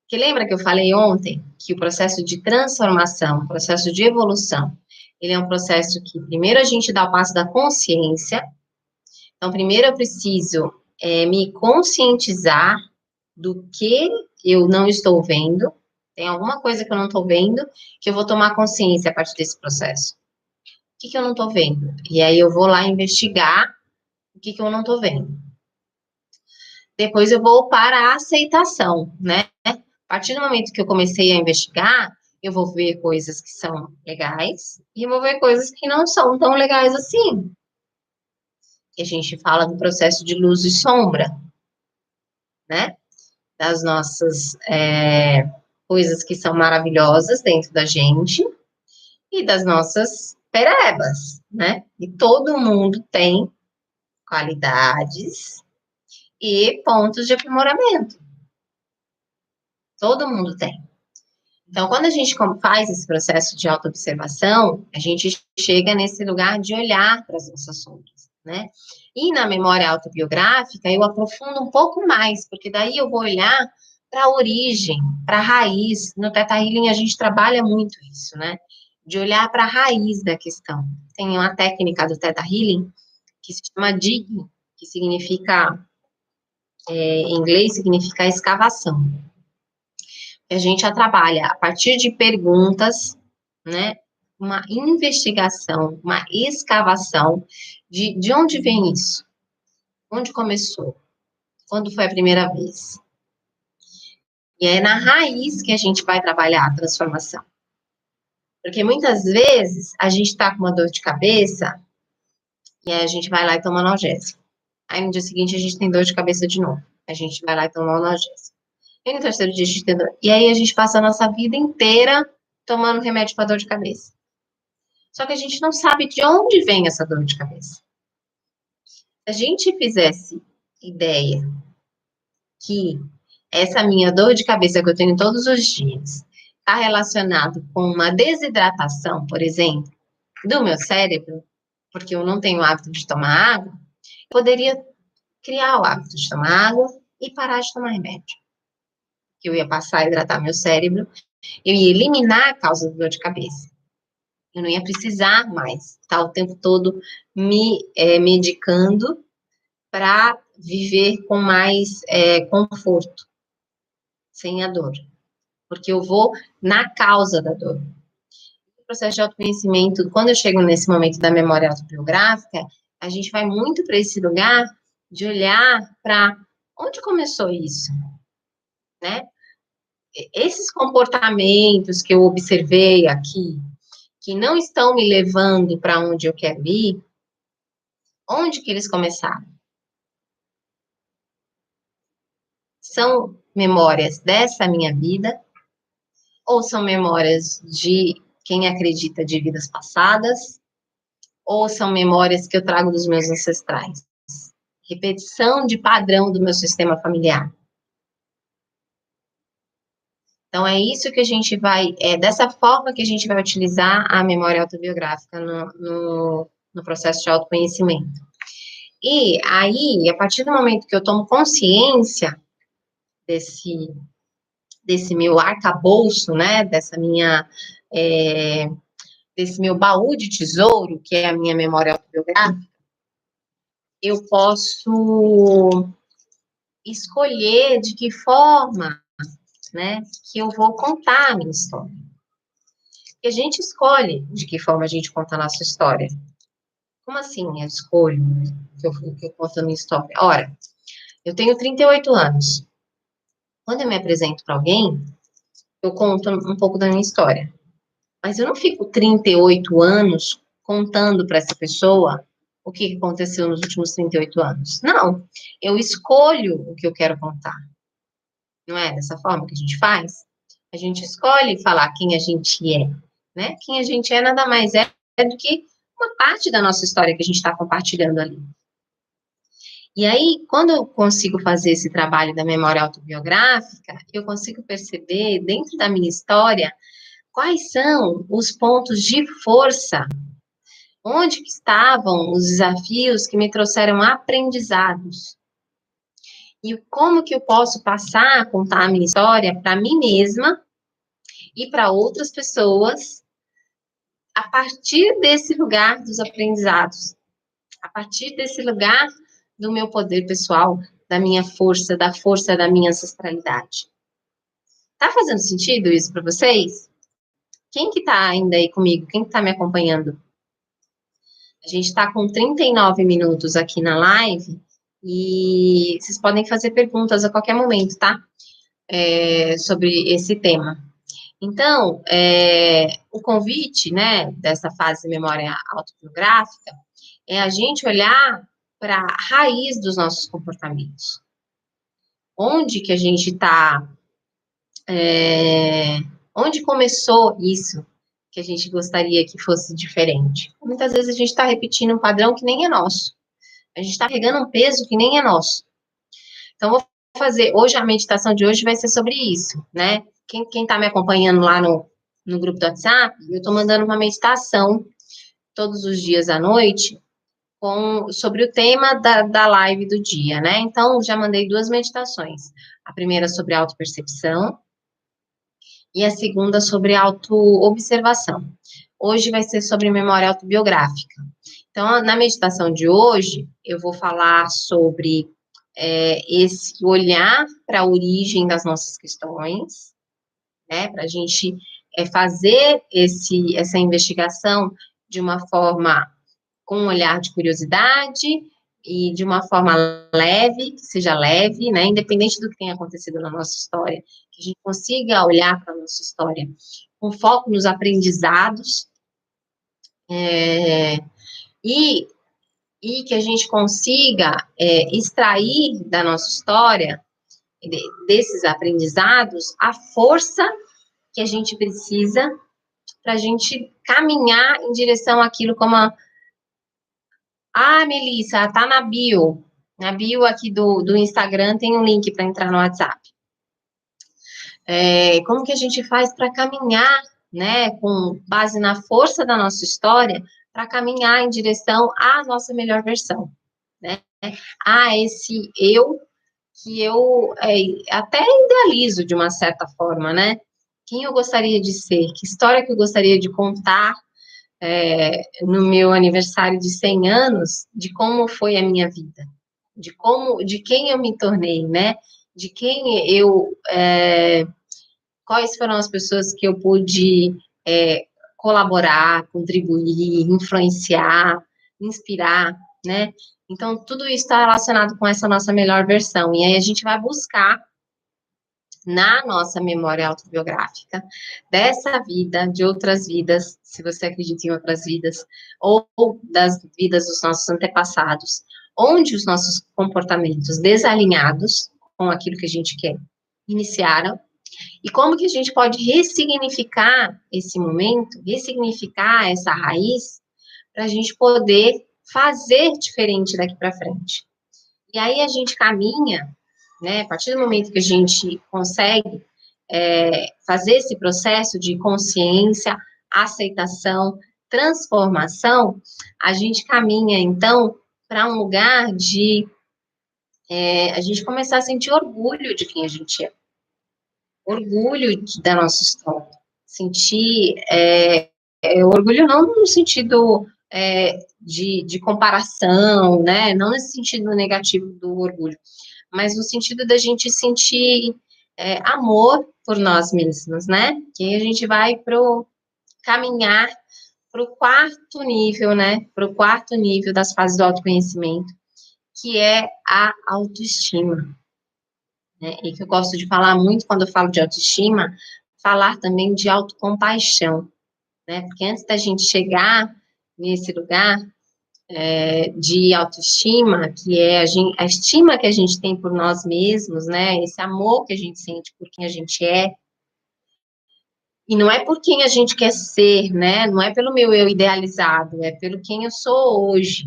Que lembra que eu falei ontem que o processo de transformação, o processo de evolução, ele é um processo que primeiro a gente dá o passo da consciência. Então, primeiro eu preciso me conscientizar do que eu não estou vendo. Tem alguma coisa que eu não estou vendo, que eu vou tomar consciência a partir desse processo. O que eu não estou vendo? E aí eu vou lá investigar o que eu não estou vendo. Depois eu vou para a aceitação, né? A partir do momento que eu comecei a investigar, eu vou ver coisas que são legais e eu vou ver coisas que não são tão legais assim. Que a gente fala do processo de luz e sombra, né? Das nossas coisas que são maravilhosas dentro da gente e das nossas perebas, né? E todo mundo tem qualidades e pontos de aprimoramento. Todo mundo tem. Então, quando a gente faz esse processo de autoobservação, a gente chega nesse lugar de olhar para as nossas sombras, né? E na memória autobiográfica, eu aprofundo um pouco mais, porque daí eu vou olhar para a origem, para a raiz. No Theta Healing, a gente trabalha muito isso, né? De olhar para a raiz da questão. Tem uma técnica do Theta Healing que se chama Digging, que significa, em inglês, significa escavação. A gente já trabalha a partir de perguntas, né? Uma investigação, uma escavação de onde vem isso? Onde começou? Quando foi a primeira vez? E é na raiz que a gente vai trabalhar a transformação. Porque muitas vezes a gente tá com uma dor de cabeça e aí a gente vai lá e toma analgésico. Aí no dia seguinte a gente tem dor de cabeça de novo. A gente vai lá e toma analgésico. E no terceiro dia a gente tem dor. E aí a gente passa a nossa vida inteira tomando remédio para dor de cabeça. Só que a gente não sabe de onde vem essa dor de cabeça. Se a gente fizesse ideia que essa minha dor de cabeça que eu tenho todos os dias está relacionado com uma desidratação, por exemplo, do meu cérebro, porque eu não tenho o hábito de tomar água, eu poderia criar o hábito de tomar água e parar de tomar remédio. Eu ia passar a hidratar meu cérebro, eu ia eliminar a causa da dor de cabeça. Eu não ia precisar mais estar o tempo todo me medicando para viver com mais conforto, sem a dor. Porque eu vou na causa da dor. O processo de autoconhecimento, quando eu chego nesse momento da memória autobiográfica, a gente vai muito para esse lugar de olhar para onde começou isso, né? Esses comportamentos que eu observei aqui, que não estão me levando para onde eu quero ir, onde que eles começaram? são memórias dessa minha vida, ou são memórias de quem acredita de vidas passadas, ou são memórias que eu trago dos meus ancestrais. Repetição de padrão do meu sistema familiar. Então, é isso que a gente vai, dessa forma que a gente vai utilizar a memória autobiográfica no processo de autoconhecimento. E aí, a partir do momento que eu tomo consciência desse meu arcabouço, né, desse meu baú de tesouro, que é a minha memória autobiográfica, eu posso escolher de que forma, né, que eu vou contar a minha história. E a gente escolhe de que forma a gente conta a nossa história. Como assim eu escolho que eu conto a minha história? Ora, eu tenho 38 anos. Quando eu me apresento para alguém, eu conto um pouco da minha história. Mas eu não fico 38 anos contando para essa pessoa o que aconteceu nos últimos 38 anos. Não, eu escolho o que eu quero contar. Não é dessa forma que a gente faz? A gente escolhe falar quem a gente é, né? Quem a gente é nada mais é do que uma parte da nossa história que a gente está compartilhando ali. E aí, quando eu consigo fazer esse trabalho da memória autobiográfica, eu consigo perceber, dentro da minha história, quais são os pontos de força, onde que estavam os desafios que me trouxeram aprendizados. E como que eu posso passar a contar a minha história para mim mesma e para outras pessoas a partir desse lugar dos aprendizados, a partir desse lugar do meu poder pessoal, da força da minha ancestralidade. Tá fazendo sentido isso para vocês? Quem que tá ainda aí comigo? Quem que tá me acompanhando? A gente está com 39 minutos aqui na live e vocês podem fazer perguntas a qualquer momento, tá? Sobre esse tema. Então, o convite, né, dessa fase de memória autobiográfica é a gente olhar para a raiz dos nossos comportamentos. Onde que a gente está, onde começou isso que a gente gostaria que fosse diferente? Muitas vezes a gente está repetindo um padrão que nem é nosso. A gente está pegando um peso que nem é nosso. Então, vou fazer, hoje a meditação de hoje vai ser sobre isso, né? Quem está me acompanhando lá no grupo do WhatsApp, eu estou mandando uma meditação todos os dias à noite sobre o tema da live do dia, né? Então, já mandei 2 meditações. A primeira sobre autopercepção e a segunda sobre autoobservação. Hoje vai ser sobre memória autobiográfica. Então, na meditação de hoje, eu vou falar sobre esse olhar para a origem das nossas questões, né? Para a gente fazer essa investigação de uma forma com um olhar de curiosidade e de uma forma leve, que seja leve, né, independente do que tenha acontecido na nossa história, que a gente consiga olhar para a nossa história com foco nos aprendizados, e que a gente consiga extrair da nossa história, desses aprendizados, a força que a gente precisa para a gente caminhar em direção àquilo como Melissa, tá na bio. Na bio aqui do Instagram tem um link para entrar no WhatsApp. Como que a gente faz para caminhar, né, com base na força da nossa história, para caminhar em direção à nossa melhor versão, né? Esse eu que eu até idealizo de uma certa forma, né? Quem eu gostaria de ser? Que história que eu gostaria de contar no meu aniversário de 100 anos, de como foi a minha vida, de quem eu me tornei, né? De quem quais foram as pessoas que eu pude colaborar, contribuir, influenciar, inspirar, né? Então, tudo isso está relacionado com essa nossa melhor versão. E aí a gente vai buscar na nossa memória autobiográfica, dessa vida, de outras vidas, se você acredita em outras vidas, ou das vidas dos nossos antepassados, onde os nossos comportamentos desalinhados com aquilo que a gente quer, iniciaram, e como que a gente pode ressignificar esse momento, ressignificar essa raiz, para a gente poder fazer diferente daqui para frente. E aí a gente caminha, né, a partir do momento que a gente consegue fazer esse processo de consciência, aceitação, transformação, a gente caminha, então, para um lugar de a gente começar a sentir orgulho de quem a gente é, orgulho da nossa história, sentir orgulho não no sentido de comparação, né, não nesse sentido negativo do orgulho, mas no sentido da gente sentir amor por nós mesmos, né, que aí a gente vai caminhar para o quarto nível, né, para o quarto nível das fases do autoconhecimento, que é a autoestima, né, e que eu gosto de falar muito quando eu falo de autoestima, falar também de autocompaixão, né, porque antes da gente chegar nesse lugar de autoestima, que é a estima que a gente tem por nós mesmos, né, esse amor que a gente sente por quem a gente é, e não é por quem a gente quer ser, né, não é pelo meu eu idealizado, é pelo quem eu sou hoje,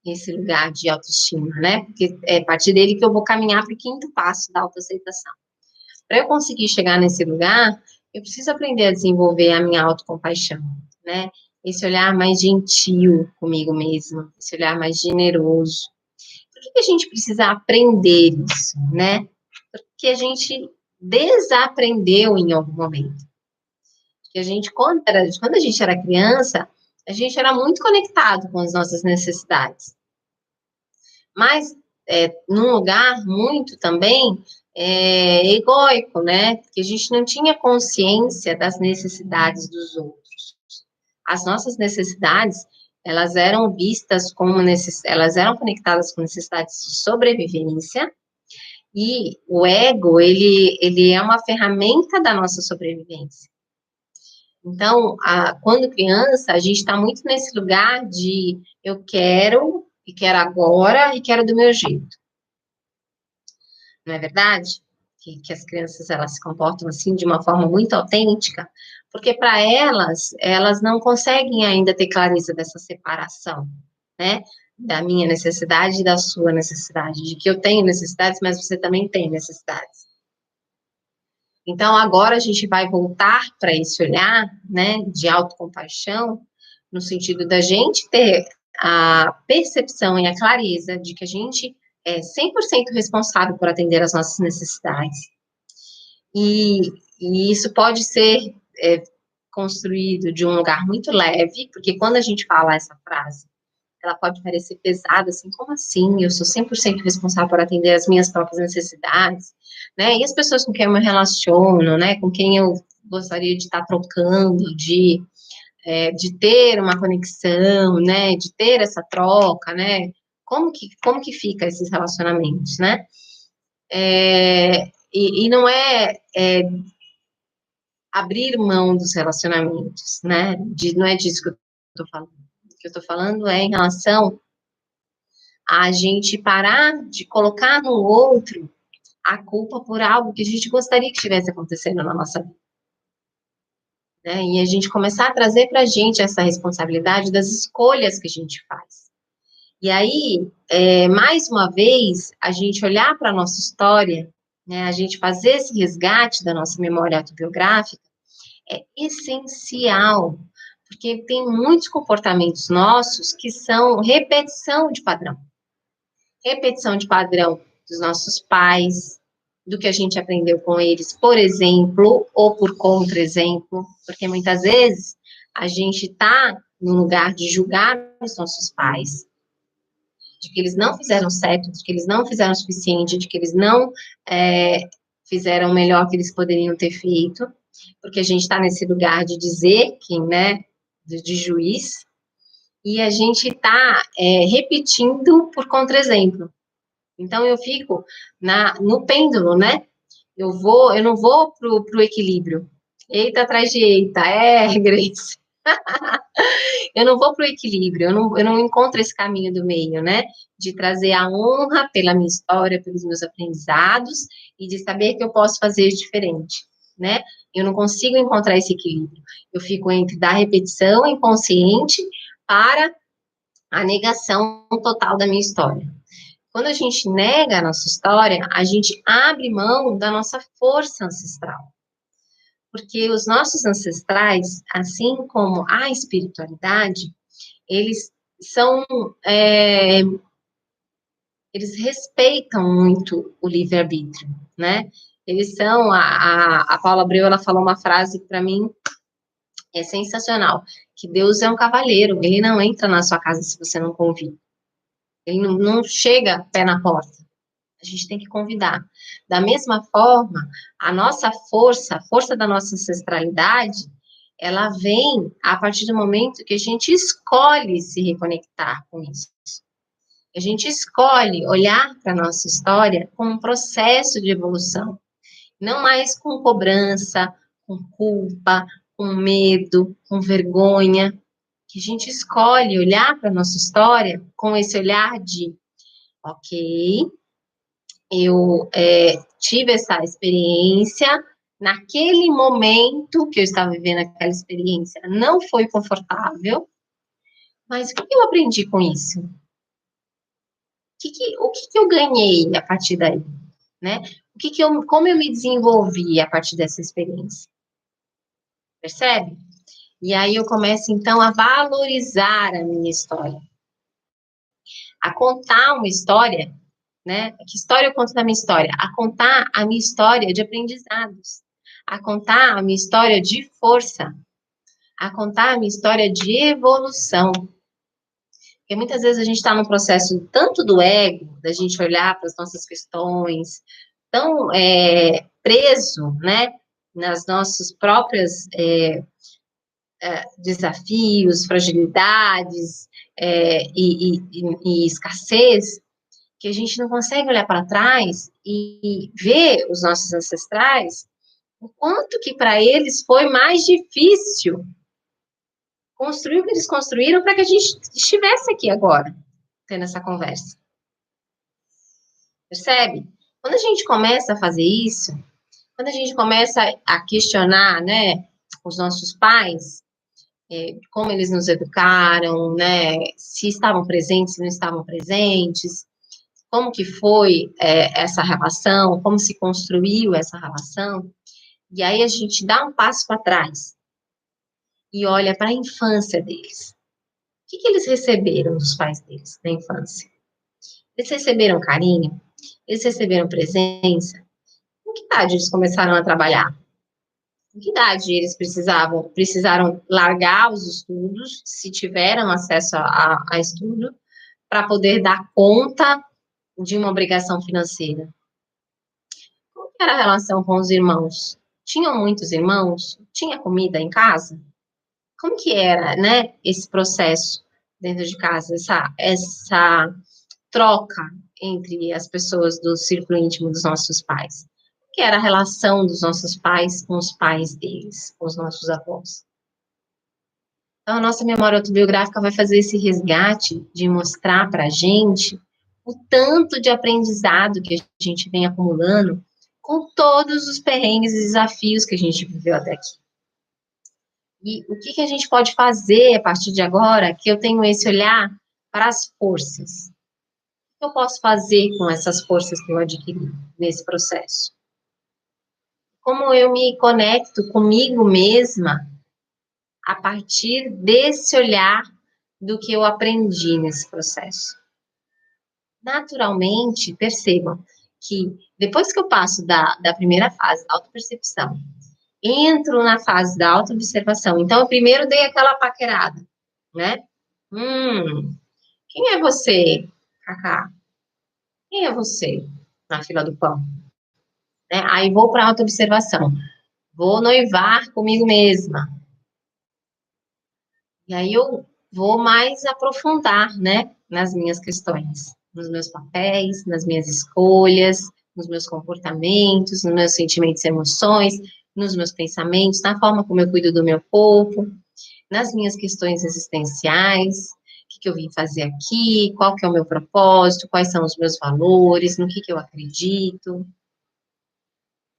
esse lugar de autoestima, né, porque é a partir dele que eu vou caminhar para o quinto passo da autoaceitação. Para eu conseguir chegar nesse lugar, eu preciso aprender a desenvolver a minha autocompaixão, né, esse olhar mais gentil comigo mesma, esse olhar mais generoso. Por que a gente precisa aprender isso, né? Porque a gente desaprendeu em algum momento. Porque a gente, quando a gente era criança, a gente era muito conectado com as nossas necessidades. Mas num lugar muito também egóico, né? Porque a gente não tinha consciência das necessidades dos outros. As nossas necessidades, elas eram vistas como elas eram conectadas com necessidades de sobrevivência, e o ego, ele é uma ferramenta da nossa sobrevivência. Então, quando criança, a gente está muito nesse lugar de eu quero, e quero agora, e quero do meu jeito. Não é verdade? Que as crianças, elas se comportam assim, de uma forma muito autêntica, porque para elas não conseguem ainda ter clareza dessa separação, né? Da minha necessidade e da sua necessidade, de que eu tenho necessidades, mas você também tem necessidades. Então, agora a gente vai voltar para esse olhar, né, de autocompaixão, no sentido da gente ter a percepção e a clareza de que a gente é 100% responsável por atender às nossas necessidades. E isso pode ser construído de um lugar muito leve, porque quando a gente fala essa frase, ela pode parecer pesada, assim, como assim? Eu sou 100% responsável por atender as minhas próprias necessidades, né? E as pessoas com quem eu me relaciono, né? Com quem eu gostaria de estar trocando, de ter uma conexão, né? De ter essa troca, né? Como que fica esses relacionamentos, né? E não abrir mão dos relacionamentos, né? Não é disso que eu estou falando. O que eu estou falando é em relação a gente parar de colocar no outro a culpa por algo que a gente gostaria que estivesse acontecendo na nossa vida. Né? E a gente começar a trazer para a gente essa responsabilidade das escolhas que a gente faz. E aí, mais uma vez, a gente olhar para a nossa história, né, a gente fazer esse resgate da nossa memória autobiográfica, é essencial, porque tem muitos comportamentos nossos que são repetição de padrão. Repetição de padrão dos nossos pais, do que a gente aprendeu com eles, por exemplo, ou por contra-exemplo, porque muitas vezes a gente está no lugar de julgar os nossos pais, de que eles não fizeram certo, de que eles não fizeram o suficiente, de que eles não fizeram o melhor que eles poderiam ter feito, porque a gente está nesse lugar de dizer que, né, de juiz, e a gente está repetindo por contra-exemplo. Então, eu fico no pêndulo, né? Eu não vou pro equilíbrio. Eita atrás de eita, Grace. Eu não vou para o equilíbrio, eu não encontro esse caminho do meio, né? De trazer a honra pela minha história, pelos meus aprendizados e de saber que eu posso fazer diferente, né? Eu não consigo encontrar esse equilíbrio. Eu fico entre da repetição inconsciente para a negação total da minha história. Quando a gente nega a nossa história, a gente abre mão da nossa força ancestral. Porque os nossos ancestrais, assim como a espiritualidade, eles são, eles respeitam muito o livre-arbítrio, né? Eles são, a Paula Abreu, ela falou uma frase que para mim é sensacional, que Deus é um cavalheiro, ele não entra na sua casa se você não convida. Ele não chega pé na porta. A gente tem que convidar. Da mesma forma, a nossa força, a força da nossa ancestralidade, ela vem a partir do momento que a gente escolhe se reconectar com isso. A gente escolhe olhar para a nossa história como um processo de evolução, não mais com cobrança, com culpa, com medo, com vergonha. Que a gente escolhe olhar para a nossa história com esse olhar de, ok, eu tive essa experiência, naquele momento que eu estava vivendo aquela experiência, não foi confortável, mas o que eu aprendi com isso? O que eu ganhei a partir daí, né? Como eu me desenvolvi a partir dessa experiência? Percebe? E aí eu começo, então, a valorizar a minha história, a contar uma história, né? Que história eu conto da minha história? A contar a minha história de aprendizados, a contar a minha história de força, a contar a minha história de evolução. Porque muitas vezes a gente está num processo tanto do ego, da gente olhar para as nossas questões, tão preso, né, nas nossas próprias desafios, fragilidades e escassez, que a gente não consegue olhar para trás e ver os nossos ancestrais, o quanto que para eles foi mais difícil construir o que eles construíram para que a gente estivesse aqui agora, tendo essa conversa. Percebe? Quando a gente começa a fazer isso, quando a gente começa a questionar, né, os nossos pais, como eles nos educaram, né, se estavam presentes, se não estavam presentes, como que foi essa relação, como se construiu essa relação, e aí a gente dá um passo para trás e olha para a infância deles. O que eles receberam dos pais deles na infância? Eles receberam carinho? Eles receberam presença? Com que idade eles começaram a trabalhar? Com que idade eles precisaram largar os estudos, se tiveram acesso a estudo, para poder dar conta de uma obrigação financeira? Como era a relação com os irmãos? Tinham muitos irmãos? Tinha comida em casa? Como que era, né, esse processo dentro de casa, essa troca entre as pessoas do círculo íntimo dos nossos pais? Que era a relação dos nossos pais com os pais deles, com os nossos avós. Então, a nossa memória autobiográfica vai fazer esse resgate de mostrar para a gente o tanto de aprendizado que a gente vem acumulando com todos os perrengues e desafios que a gente viveu até aqui. E o que a gente pode fazer a partir de agora, que eu tenho esse olhar para as forças? O que eu posso fazer com essas forças que eu adquiri nesse processo? Como eu me conecto comigo mesma a partir desse olhar do que eu aprendi nesse processo? Naturalmente, percebam que depois que eu passo da primeira fase, da autopercepção, entro na fase da autoobservação. Então, eu primeiro dei aquela paquerada, né? Quem é você, Cacá? Quem é você na fila do pão? Né? Aí vou para a autoobservação. Vou noivar comigo mesma. E aí eu vou mais aprofundar, né, nas minhas questões, nos meus papéis, nas minhas escolhas, nos meus comportamentos, nos meus sentimentos e emoções, nos meus pensamentos, na forma como eu cuido do meu corpo. nas minhas questões existenciais, o que eu vim fazer aqui, qual que é o meu propósito, quais são os meus valores, no que eu acredito.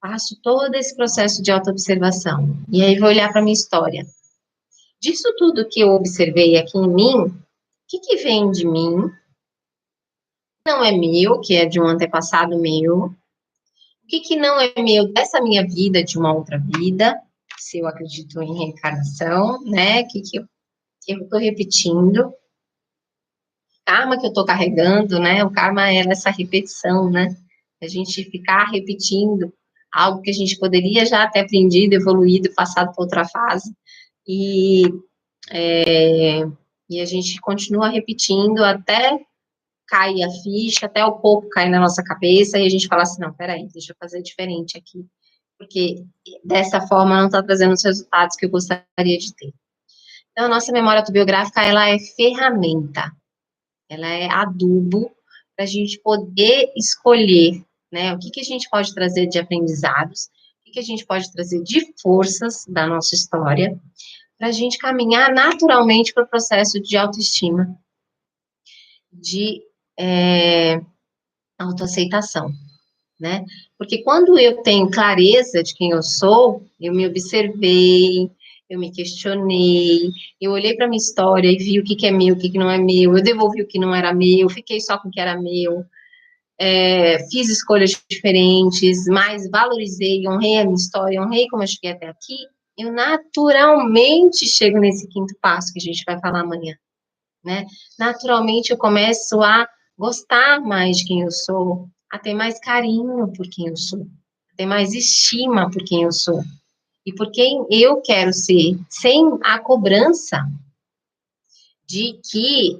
Faço todo esse processo de autoobservação. E aí vou olhar para a minha história. Disso tudo que eu observei aqui em mim, o que vem de mim, não é meu, que é de um antepassado meu, o que não é meu dessa minha vida, de uma outra vida, se eu acredito em reencarnação, né? Que eu estou repetindo, karma que eu estou carregando, né? O karma é essa repetição, né? A gente ficar repetindo algo que a gente poderia já ter aprendido, evoluído, passado para outra fase. E, e a gente continua repetindo até cair a ficha, até o coco cair na nossa cabeça, e a gente fala assim, não, peraí, deixa eu fazer diferente aqui, porque dessa forma não está trazendo os resultados que eu gostaria de ter. Então, a nossa memória autobiográfica, ela é ferramenta, ela é adubo para a gente poder escolher, né, o que a gente pode trazer de aprendizados, o que a gente pode trazer de forças da nossa história, para a gente caminhar naturalmente para o processo de autoestima, de autoaceitação, né? Porque quando eu tenho clareza de quem eu sou, eu me observei, eu me questionei, eu olhei para minha história e vi o que é meu, o que não é meu, eu devolvi o que não era meu, fiquei só com o que era meu, fiz escolhas diferentes, mas valorizei, honrei a minha história, honrei como eu cheguei até aqui, eu naturalmente chego nesse quinto passo que a gente vai falar amanhã, né? Naturalmente eu começo a gostar mais de quem eu sou, a ter mais carinho por quem eu sou, a ter mais estima por quem eu sou e por quem eu quero ser, sem a cobrança de que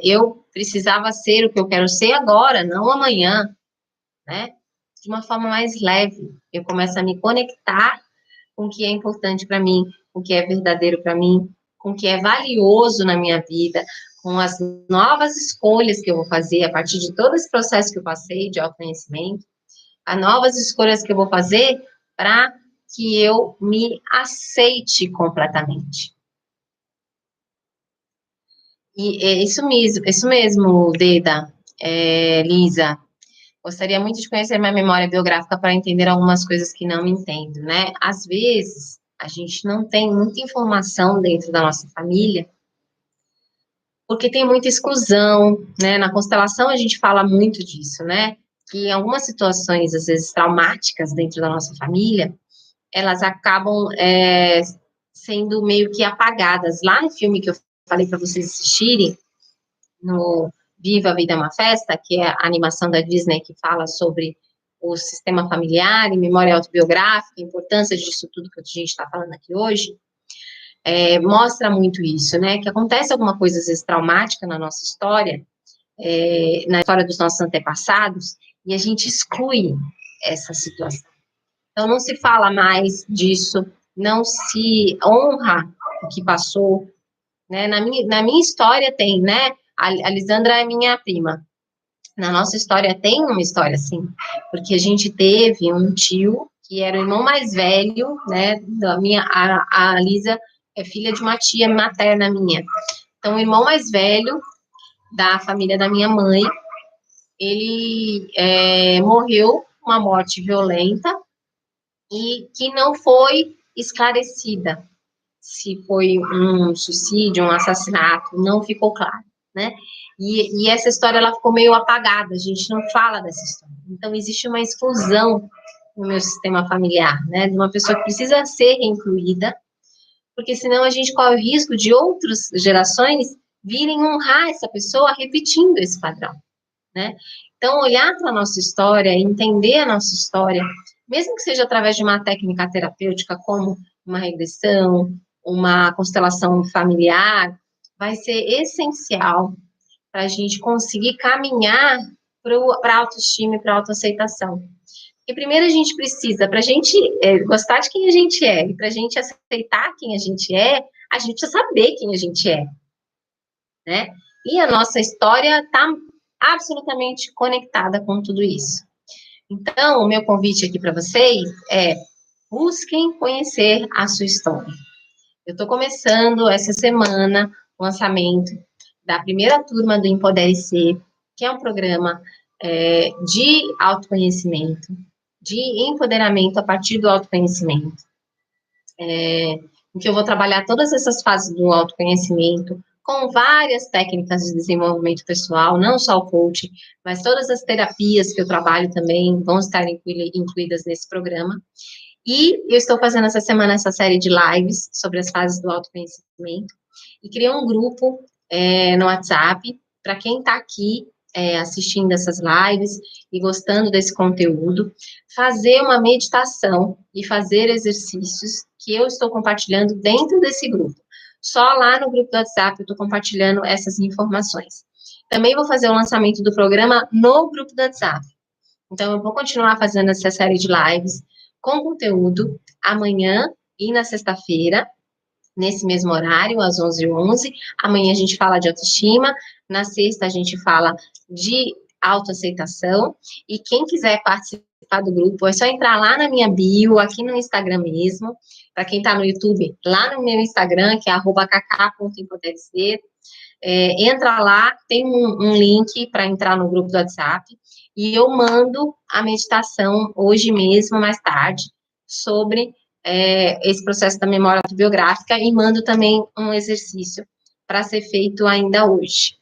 eu precisava ser o que eu quero ser agora, não amanhã, né? De uma forma mais leve, eu começo a me conectar com o que é importante para mim, com o que é verdadeiro para mim, com o que é valioso na minha vida, com as novas escolhas que eu vou fazer a partir de todo esse processo que eu passei de autoconhecimento, as novas escolhas que eu vou fazer para que eu me aceite completamente. E é isso mesmo, Deda, Lisa. Gostaria muito de conhecer minha memória biográfica para entender algumas coisas que não entendo, né? Às vezes, a gente não tem muita informação dentro da nossa família, porque tem muita exclusão, né? Na constelação a gente fala muito disso, né? Que em algumas situações, às vezes, traumáticas dentro da nossa família, elas acabam sendo meio que apagadas. Lá no filme que eu falei para vocês assistirem, no Viva a Vida é uma Festa, que é a animação da Disney que fala sobre o sistema familiar e memória autobiográfica, a importância disso tudo que a gente está falando aqui hoje, mostra muito isso, né? Que acontece alguma coisa, às vezes, traumática na nossa história, na história dos nossos antepassados, e a gente exclui essa situação. Então, não se fala mais disso, não se honra o que passou, né? Na minha história tem, né? A Lisandra é minha prima. Na nossa história tem uma história assim, porque a gente teve um tio que era o irmão mais velho, né? Da minha, a Lisa é filha de uma tia materna minha. Então, o irmão mais velho da família da minha mãe, ele morreu uma morte violenta e que não foi esclarecida se foi um suicídio, um assassinato, não ficou claro, né? E essa história, ela ficou meio apagada, a gente não fala dessa história. Então, existe uma exclusão no meu sistema familiar, né? De uma pessoa que precisa ser incluída, porque senão a gente corre o risco de outras gerações virem honrar essa pessoa repetindo esse padrão, né? Então, olhar para a nossa história, entender a nossa história, mesmo que seja através de uma técnica terapêutica, como uma regressão, uma constelação familiar, vai ser essencial para a gente conseguir caminhar para a autoestima e para a autoaceitação. Porque primeiro a gente precisa, para a gente gostar de quem a gente é, e para a gente aceitar quem a gente precisa saber quem a gente é, né? E a nossa história está absolutamente conectada com tudo isso. Então, o meu convite aqui para vocês é: busquem conhecer a sua história. Eu estou começando essa semana o lançamento da primeira turma do Empodere-C, que é um programa de autoconhecimento, de empoderamento a partir do autoconhecimento, em que eu vou trabalhar todas essas fases do autoconhecimento, com várias técnicas de desenvolvimento pessoal, não só o coaching, mas todas as terapias que eu trabalho também vão estar incluídas nesse programa. E eu estou fazendo essa semana essa série de lives sobre as fases do autoconhecimento e criei um grupo no WhatsApp para quem está aqui assistindo essas lives e gostando desse conteúdo, fazer uma meditação e fazer exercícios que eu estou compartilhando dentro desse grupo. Só lá no grupo do WhatsApp eu estou compartilhando essas informações. Também vou fazer o lançamento do programa no grupo do WhatsApp. Então, eu vou continuar fazendo essa série de lives com conteúdo amanhã e na sexta-feira, nesse mesmo horário, às 11h11. Amanhã a gente fala de autoestima, na sexta a gente fala de autoaceitação. E quem quiser participar do grupo, é só entrar lá na minha bio, aqui no Instagram mesmo. Para quem está no YouTube, lá no meu Instagram, que é @kk.empodercer. Entra lá, tem um link para entrar no grupo do WhatsApp, e eu mando a meditação hoje mesmo, mais tarde, sobre esse processo da memória autobiográfica, e mando também um exercício para ser feito ainda hoje.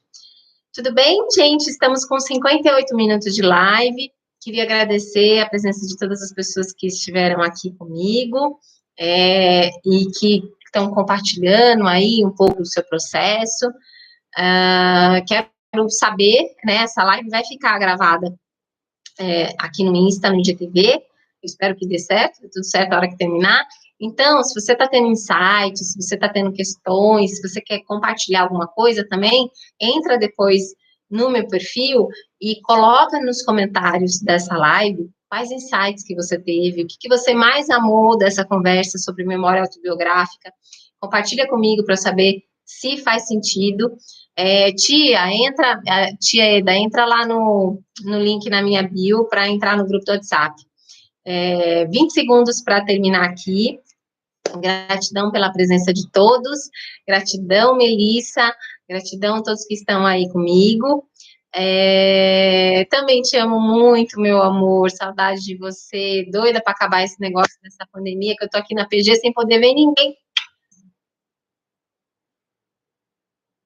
Tudo bem, gente? Estamos com 58 minutos de live. Queria agradecer a presença de todas as pessoas que estiveram aqui comigo e que estão compartilhando aí um pouco do seu processo. Quero saber, né, essa live vai ficar gravada aqui no Insta, no IGTV, espero que dê certo, tudo certo a hora que terminar. Então, se você está tendo insights, se você está tendo questões, se você quer compartilhar alguma coisa também, entra depois no meu perfil e coloca nos comentários dessa live quais insights que você teve, o que você mais amou dessa conversa sobre memória autobiográfica. Compartilha comigo para eu saber se faz sentido. Tia Eda, entra lá no link na minha bio para entrar no grupo do WhatsApp. 20 segundos para terminar aqui. Gratidão pela presença de todos. Gratidão, Melissa. Gratidão a todos que estão aí comigo. Também te amo muito, meu amor. Saudade de você. Doida para acabar esse negócio dessa pandemia, que eu tô aqui na PG sem poder ver ninguém.